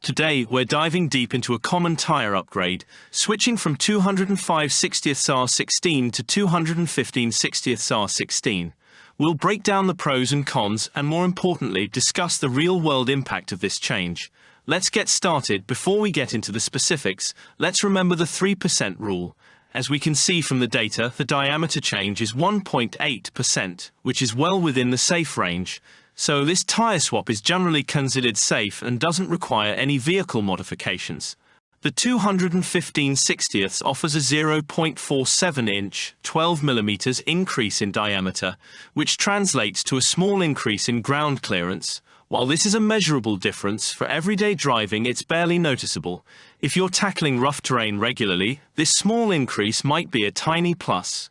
Today, we're diving deep into a common tire upgrade, switching from 205/60r16 to 215/60r16. We'll break down the pros and cons and, more importantly, discuss the real-world impact of this change. Let's get started. Before we get into the specifics, let's remember the 3% rule. As we can see from the data, the diameter change is 1.8%, which is well within the safe range. So this tire swap is generally considered safe and doesn't require any vehicle modifications. The 215/60 offers a 0.47-inch, 12mm increase in diameter, which translates to a small increase in ground clearance. While this is a measurable difference, for everyday driving it's barely noticeable. If you're tackling rough terrain regularly, this small increase might be a tiny plus.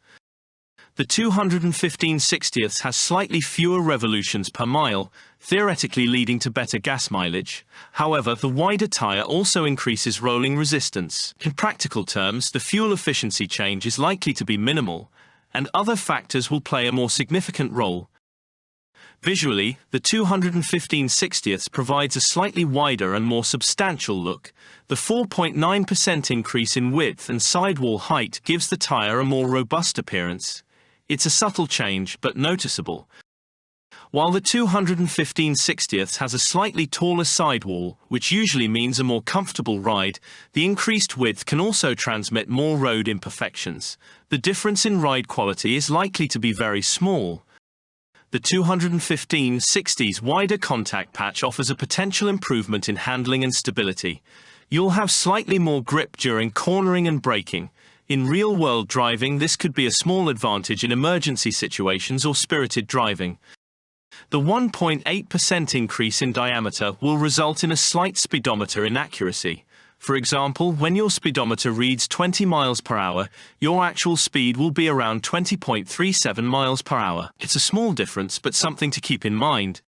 The 215/60 has slightly fewer revolutions per mile, theoretically leading to better gas mileage. However, the wider tire also increases rolling resistance. In practical terms, the fuel efficiency change is likely to be minimal, and other factors will play a more significant role. Visually, the 215/60 provides a slightly wider and more substantial look. The 4.9% increase in width and sidewall height gives the tire a more robust appearance. It's a subtle change, but noticeable. While the 215/60 has a slightly taller sidewall, which usually means a more comfortable ride, the increased width can also transmit more road imperfections. The difference in ride quality is likely to be very small. The 215/60's wider contact patch offers a potential improvement in handling and stability. You'll have slightly more grip during cornering and braking. In real-world driving, this could be a small advantage in emergency situations or spirited driving. The 1.8% increase in diameter will result in a slight speedometer inaccuracy. For example, when your speedometer reads 20 miles per hour, your actual speed will be around 20.37 miles per hour. It's a small difference, but something to keep in mind.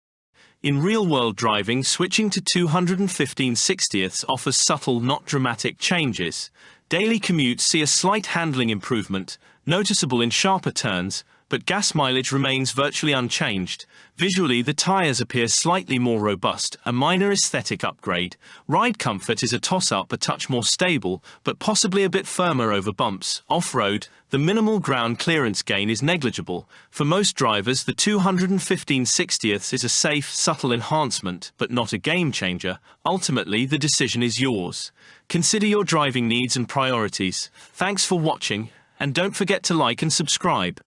In real-world driving, switching to 215/60 offers subtle, not dramatic changes. Daily commutes see a slight handling improvement, noticeable in sharper turns, but gas mileage remains virtually unchanged. Visually, the tires appear slightly more robust, a minor aesthetic upgrade. Ride comfort is a toss-up, a touch more stable, but possibly a bit firmer over bumps. Off-road, the minimal ground clearance gain is negligible. For most drivers, the 215/60 is a safe, subtle enhancement, but not a game-changer. Ultimately, the decision is yours. Consider your driving needs and priorities. Thanks for watching, and don't forget to like and subscribe.